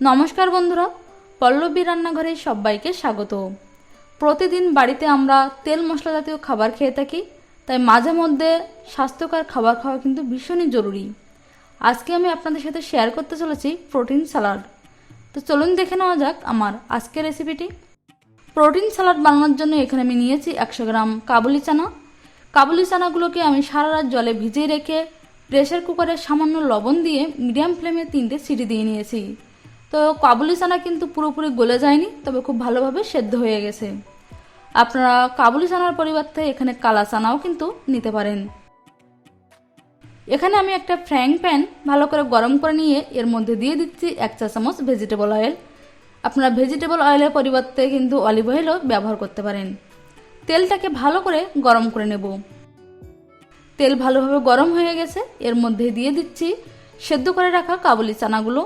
নমস্কার বন্ধুরা, পল্লবী রান্নাঘরে সবাইকে স্বাগত। প্রতিদিন বাড়িতে আমরা তেল মশলা জাতীয় খাবার খেয়ে থাকি, তাই মাঝে মধ্যে স্বাস্থ্যকর খাবার খাওয়া কিন্তু ভীষণই জরুরি। আজকে আমি আপনাদের সাথে শেয়ার করতে চলেছি প্রোটিন স্যালাড। তো চলুন দেখে নেওয়া যাক আমার আজকের রেসিপিটি। প্রোটিন স্যালাড বানানোর জন্য এখানে আমি নিয়েছি 100 গ্রাম কাবুলি চানা। কাবুলি চানাগুলোকে আমি সারা রাত জলে ভিজিয়ে রেখে প্রেসার কুকারে সামান্য লবণ দিয়ে মিডিয়াম ফ্লেমে 3টে সিটি দিয়ে নিয়েছি। তো কাবুলি চানা কিন্তু পুরোপুরি গলে যায়নি, তবে খুব ভালোভাবে সেদ্ধ হয়ে গেছে। আপনারা কাবুলি চানার পরিবর্তে এখানে কালা চানাও কিন্তু নিতে পারেন। এখানে আমি একটা ফ্রাইং প্যান ভালো করে গরম করে নিয়ে এর মধ্যে দিয়ে দিচ্ছি 1 চা চামচ ভেজিটেবল অয়েল। আপনারা ভেজিটেবল অয়েলের পরিবর্তে কিন্তু অলিভ অয়েলও ব্যবহার করতে পারেন। তেলটাকে ভালো করে গরম করে নেব। তেল ভালোভাবে গরম হয়ে গেছে, এর মধ্যে দিয়ে দিচ্ছি সেদ্ধ করে রাখা কাবুলি চানাগুলো,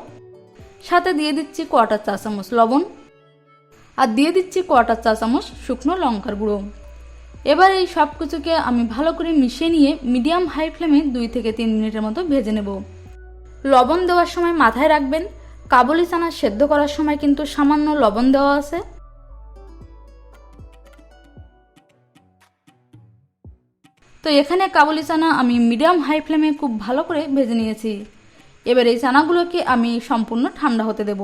সাথে দিয়ে দিচ্ছি 1/4 চা চামচ লবণ, আর দিয়ে দিচ্ছি 1/4 চা চামচ শুকনো লঙ্কার গুঁড়ো। এবার এই সব কিছুকে আমি ভালো করে মিশিয়ে নিয়ে মিডিয়াম হাই ফ্লেমে 2 থেকে 3 মিনিটের মতো ভেজে নেব। লবণ দেওয়ার সময় মাথায় রাখবেন, কাবুলি চানা সেদ্ধ করার সময় কিন্তু সামান্য লবণ দেওয়া আছে। তো এখানে কাবুলি চানা আমি মিডিয়াম হাই ফ্লেমে খুব ভালো করে ভেজে নিয়েছি। এবার এই চানাগুলোকে আমি সম্পূর্ণ ঠান্ডা হতে দেব।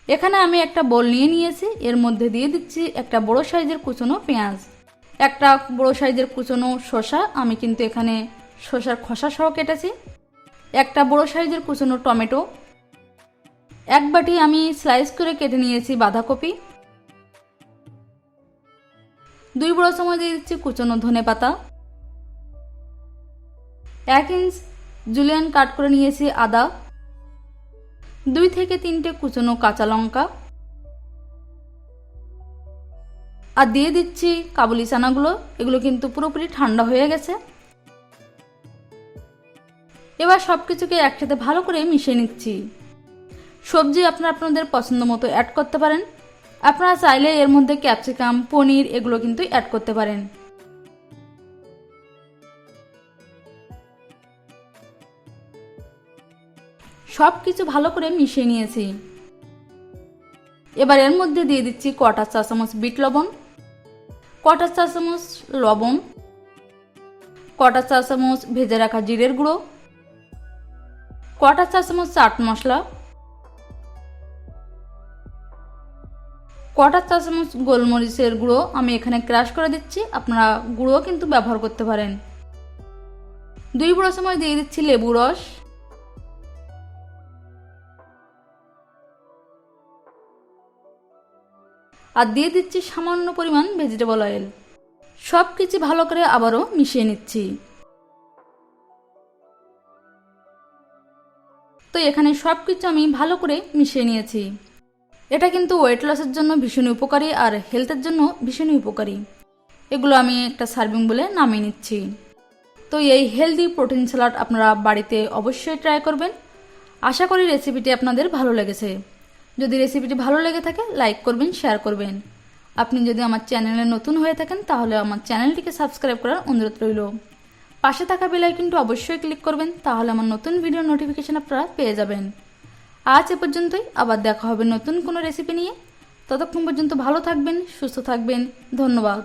এখানে আমি একটা বোল নিয়ে নিয়েছি, এর মধ্যে দিয়ে দিচ্ছি একটা বড় সাইজের কুচনো পেঁয়াজ, একটা বড় সাইজের কুচনো শসা, আমি কিন্তু এখানে শসার খোসা সহ কেটেছি, একটা বড় সাইজের কুচনো টমেটো, 1 বাটি আমি স্লাইস করে কেটে নিয়েছি বাঁধাকপি, 2 বড় চামচ দিয়ে দিচ্ছি কুচনো ধনেপাতা, 1 ইঞ্চ জুলিয়ান কাট করে নিয়েছি আদা, 2 থেকে 3টে কুচনো কাঁচা লঙ্কা, আর দিয়ে দিচ্ছি কাবুলি চানাগুলো। এগুলো কিন্তু পুরোপুরি ঠান্ডা হয়ে গেছে। এবার সব কিছুকে একসাথে ভালো করে মিশিয়ে নিচ্ছি। সবজি আপনারা আপনাদের পছন্দ মতো অ্যাড করতে পারেন। আপনারা চাইলে এর মধ্যে ক্যাপসিকাম, পনির এগুলো কিন্তু অ্যাড করতে পারেন। সব কিছু ভালো করে মিশিয়ে নিয়েছি। এবার এর মধ্যে দিয়ে দিচ্ছি 1/4 চা চামচ বিট লবণ, 1/4 চা চামচ লবণ, 1/4 চা চামচ ভেজে রাখা জিরের গুঁড়ো, 1/4 চা চামচ চাট মশলা, 1/4 চা চামচ গোলমরিচের গুঁড়ো আমি এখানে ক্রাশ করে দিচ্ছি, আপনারা গুঁড়ো কিন্তু ব্যবহার করতে পারেন। 2 বড় চামচ দিয়ে দিচ্ছি লেবু রস, আর দিয়ে দিচ্ছি সামান্য পরিমাণ ভেজিটেবল অয়েল। সব কিছু ভালো করে আবারও মিশিয়ে নিচ্ছি। তো এখানে সব কিছু আমি ভালো করে মিশিয়ে নিয়েছি। এটা কিন্তু ওয়েট লসের জন্য ভীষণই উপকারী আর হেলথের জন্য ভীষণই উপকারী। এগুলো আমি একটা সার্ভিং বলে নামিয়ে নিচ্ছি। তো এই হেলদি প্রোটিন স্যালাড আপনারা বাড়িতে অবশ্যই ট্রাই করবেন। আশা করি রেসিপিটি আপনাদের ভালো লেগেছে। যদি রেসিপিটি ভালো লেগে থাকে লাইক করবেন, শেয়ার করবেন। আপনি যদি আমার চ্যানেলে নতুন হয়ে থাকেন তাহলে আমার চ্যানেলটিকে সাবস্ক্রাইব করার অনুরোধ রইল। পাশে থাকা বেল আইকনটি অবশ্যই ক্লিক করবেন, তাহলে আমার নতুন ভিডিও নোটিফিকেশন আপনারা পেয়ে যাবেন। আজ এ পর্যন্তই, আবার দেখা হবে নতুন কোনো রেসিপি নিয়ে। ততক্ষণ পর্যন্ত ভালো থাকবেন, সুস্থ থাকবেন। ধন্যবাদ।